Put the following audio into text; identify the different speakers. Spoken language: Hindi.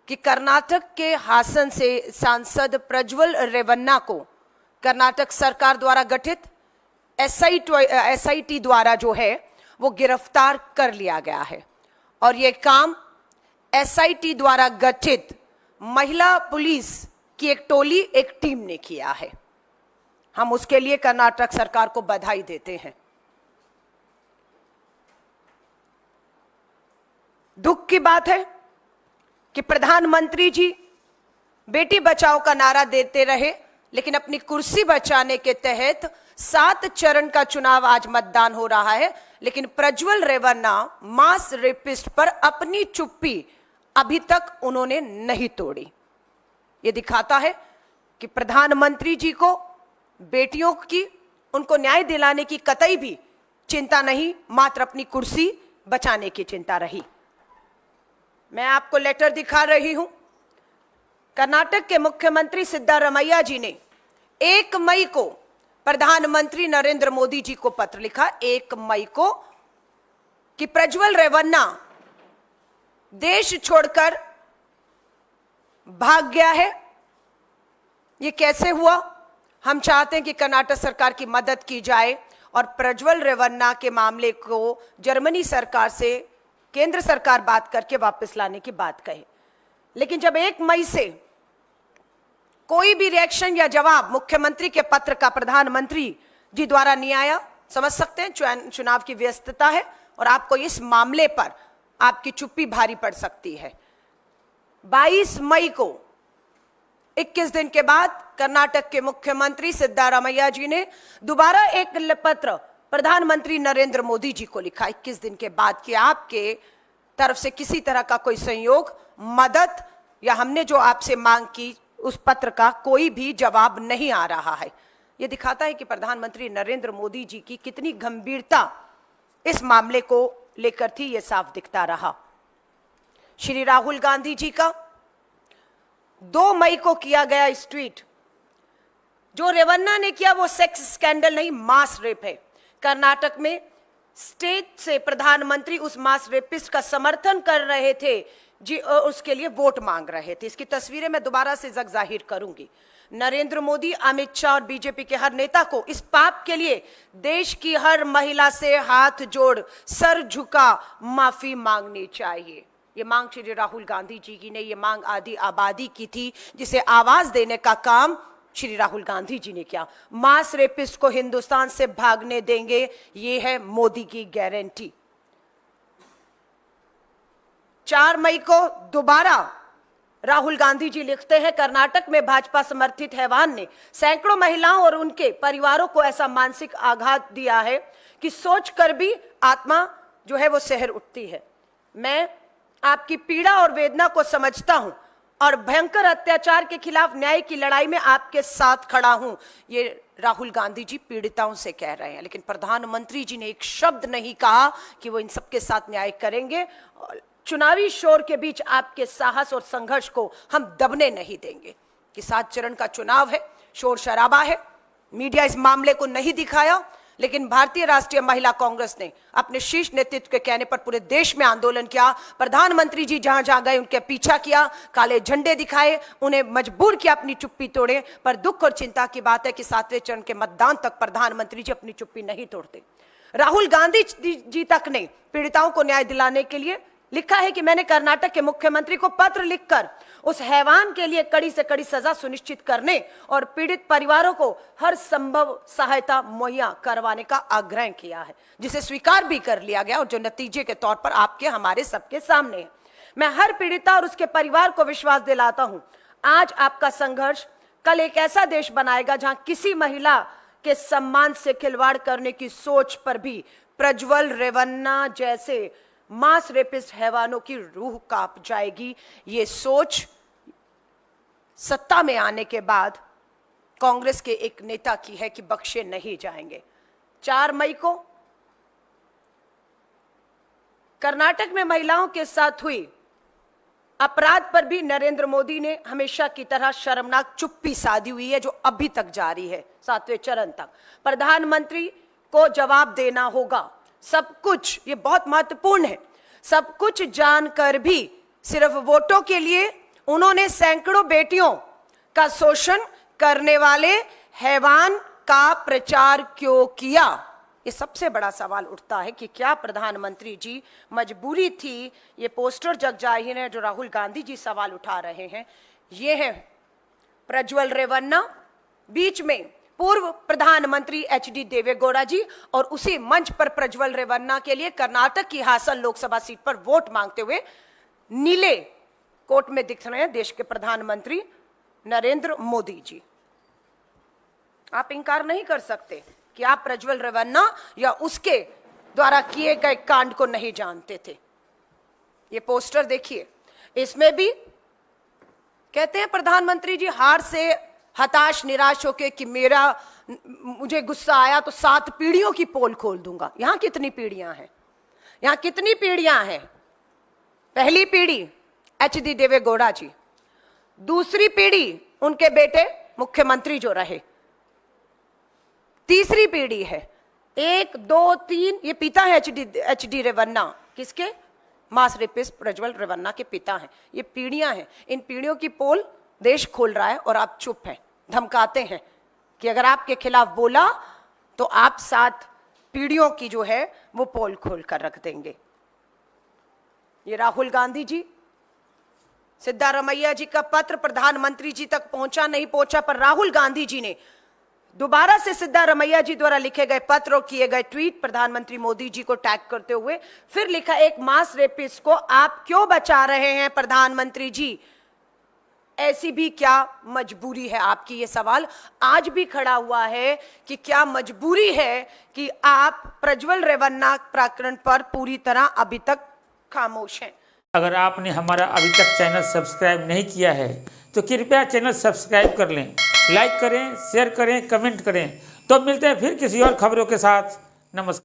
Speaker 1: कि कर्नाटक के हासन से सांसद प्रज्वल रेवन्ना को कर्नाटक सरकार द्वारा गठित एसआईटी द्वारा जो है वो गिरफ्तार कर लिया गया है। और ये काम एसआईटी द्वारा गठित महिला पुलिस की एक टोली, एक टीम ने किया है। हम उसके लिए कर्नाटक सरकार को बधाई देते हैं। दुख की बात है कि प्रधानमंत्री जी बेटी बचाओ का नारा देते रहे, लेकिन अपनी कुर्सी बचाने के तहत 7 चरण का चुनाव आज मतदान हो रहा है, लेकिन प्रज्वल रेवन्ना मास रेपिस्ट पर अपनी चुप्पी अभी तक उन्होंने नहीं तोड़ी। यह दिखाता है कि प्रधानमंत्री जी को बेटियों की, उनको न्याय दिलाने की कतई भी चिंता नहीं, मात्र अपनी कुर्सी बचाने की चिंता रही। मैं आपको लेटर दिखा रही हूं। कर्नाटक के मुख्यमंत्री सिद्धारमैया जी ने 1 मई को प्रधानमंत्री नरेंद्र मोदी जी को पत्र लिखा, 1 मई को, कि प्रज्वल रेवन्ना देश छोड़कर भाग गया है। ये कैसे हुआ? हम चाहते हैं कि कर्नाटक सरकार की मदद की जाए और प्रज्वल रेवन्ना के मामले को जर्मनी सरकार से केंद्र सरकार बात करके वापस लाने की बात कहे। लेकिन जब 1 मई से कोई भी रिएक्शन या जवाब मुख्यमंत्री के पत्र का प्रधानमंत्री जी द्वारा नहीं आया, समझ सकते हैं चुनाव की व्यस्तता है और आपको इस मामले पर आपकी चुप्पी भारी पड़ सकती है। 22 मई को 21 दिन के बाद कर्नाटक के मुख्यमंत्री सिद्धारमैया जी ने दोबारा एक पत्र प्रधानमंत्री नरेंद्र मोदी जी को लिखा 21 दिन के बाद कि आपके तरफ से किसी तरह का कोई सहयोग, मदद या हमने जो आपसे मांग की उस पत्र का कोई भी जवाब नहीं आ रहा है। यह दिखाता है कि प्रधानमंत्री नरेंद्र मोदी जी की कितनी गंभीरता इस मामले को लेकर थी, यह साफ दिखता रहा। श्री राहुल गांधी जी का 2 मई को किया गया इस ट्वीट, जो रेवन्ना ने किया वो सेक्स स्कैंडल नहीं, मास रेप है। कर्नाटक में स्टेट से प्रधानमंत्री उस मास रेपिस्ट का समर्थन कर रहे थे जी, उसके लिए वोट मांग रहे थे। इसकी तस्वीरें मैं दोबारा से जाहिर करूंगी। नरेंद्र मोदी, अमित शाह और बीजेपी के हर नेता को इस पाप के लिए देश की हर महिला से हाथ जोड़ सर झुका माफी मांगनी चाहिए। ये मांग श्री राहुल गांधी जी की ने, ये मांग आधी आबादी की थी, जिसे आवाज देने का काम श्री राहुल गांधी जी ने किया। मास रेपिस्ट को हिंदुस्तान से भागने देंगे, ये है मोदी की गारंटी। 4 मई को दोबारा राहुल गांधी जी लिखते हैं, कर्नाटक में भाजपा समर्थित हैवान ने सैकड़ों महिलाओं और उनके परिवारों को ऐसा मानसिक आघात दिया है कि सोचकर भी आत्मा जो है वो सहर उठती है। मैं आपकी पीड़ा और वेदना को समझता हूं और भयंकर अत्याचार के खिलाफ न्याय की लड़ाई में आपके साथ खड़ा हूं, ये राहुल गांधी जी पीड़िताओं से कह रहे हैं। लेकिन प्रधानमंत्री जी ने एक शब्द नहीं कहा कि वो इन सबके साथ न्याय करेंगे। चुनावी शोर के बीच आपके साहस और संघर्ष को हम दबने नहीं देंगे। कि 7 चरण का चुनाव है, शोर शराबा है, मीडिया इस मामले को नहीं दिखाया, लेकिन भारतीय राष्ट्रीय महिला कांग्रेस ने अपने शीर्ष नेतृत्व के कहने पर पूरे देश में आंदोलन किया। प्रधानमंत्री जी जहां जहां गए उनके पीछा किया, काले झंडे दिखाए, उन्हें मजबूर किया अपनी चुप्पी तोड़े। पर दुख और चिंता की बात है कि 7वें चरण के मतदान तक प्रधानमंत्री जी अपनी चुप्पी नहीं तोड़ते। राहुल गांधी जी तक ने पीड़िताओं को न्याय दिलाने के लिए लिखा है कि मैंने कर्नाटक के मुख्यमंत्री को पत्र लिखकर उस हैवान के लिए कड़ी से कड़ी सजा सुनिश्चित करने और पीड़ित परिवारों को हर संभव सहायता मुहैया करवाने का आग्रह किया है, जिसे स्वीकार भी कर लिया गया और जो नतीजे के तौर पर आपके हमारे सबके सामने है। मैं हर पीड़िता और उसके परिवार को विश्वास दिलाता हूं, आज आपका संघर्ष कल एक ऐसा देश बनाएगा जहां किसी महिला के सम्मान से खिलवाड़ करने की सोच पर भी प्रज्वल रेवन्ना जैसे मास रेपिस्ट हैवानों की रूह कांप जाएगी। ये सोच सत्ता में आने के बाद कांग्रेस के एक नेता की है कि बख्शे नहीं जाएंगे। 4 मई को कर्नाटक में महिलाओं के साथ हुई अपराध पर भी नरेंद्र मोदी ने हमेशा की तरह शर्मनाक चुप्पी साधी हुई है, जो अभी तक जारी है 7वें चरण तक। प्रधानमंत्री को जवाब देना होगा सब कुछ, ये बहुत महत्वपूर्ण है। सब कुछ जानकर भी सिर्फ वोटों के लिए उन्होंने सैकड़ों बेटियों का शोषण करने वाले हैवान का प्रचार क्यों किया? ये सबसे बड़ा सवाल उठता है कि क्या प्रधानमंत्री जी मजबूरी थी? ये पोस्टर जग जाहिर है जो राहुल गांधी जी सवाल उठा रहे हैं। ये है प्रज्वल रेवन्ना, बीच में पूर्व प्रधानमंत्री एचडी देवेगौड़ा जी, और उसी मंच पर प्रज्वल रेवन्ना के लिए कर्नाटक की हासन लोकसभा सीट पर वोट मांगते हुए नीले कोट में दिख रहे हैं देश के प्रधानमंत्री नरेंद्र मोदी जी। आप इंकार नहीं कर सकते कि आप प्रज्वल रेवन्ना या उसके द्वारा किए गए कांड को नहीं जानते थे। ये पोस्टर देखिए, इसमें भी कहते हैं प्रधानमंत्री जी हार से हताश निराश होके कि मुझे गुस्सा आया तो 7 पीढ़ियों की पोल खोल दूंगा। यहां कितनी पीढ़ियां हैं? यहां कितनी पीढ़ियां हैं? पहली पीढ़ी एचडी देवेगौड़ा जी, दूसरी पीढ़ी उनके बेटे मुख्यमंत्री जो रहे, तीसरी पीढ़ी है 1 2 3, ये पिता है एचडी रेवन्ना, किसके? मास रेपिस्ट प्रज्वल रेवन्ना के पिता हैं। ये पीढ़ियां हैं, इन पीढ़ियों की पोल देश खोल रहा है और आप चुप हैं, धमकाते हैं कि अगर आपके खिलाफ बोला तो आप 7 पीढ़ियों की जो है वो पोल खोल कर रख देंगे। ये राहुल गांधी जी, सिद्धारमैया जी का पत्र प्रधानमंत्री जी तक पहुंचा नहीं पहुंचा, पर राहुल गांधी जी ने दोबारा से सिद्धारमैया जी द्वारा लिखे गए पत्र और किए गए ट्वीट प्रधानमंत्री मोदी जी को टैग करते हुए फिर लिखा, एक मास रेपिस्ट को आप क्यों बचा रहे हैं प्रधानमंत्री जी? ऐसी भी क्या मजबूरी है आपकी? ये सवाल आज भी खड़ा हुआ है कि क्या मजबूरी है कि आप प्रज्वल रेवन्ना प्रकरण पर पूरी तरह अभी तक खामोश हैं।
Speaker 2: अगर आपने हमारा अभी तक चैनल सब्सक्राइब नहीं किया है तो कृपया चैनल सब्सक्राइब कर लें, लाइक करें, शेयर करें, कमेंट करें। तो मिलते हैं फिर किसी और खबरों के साथ। नमस्कार।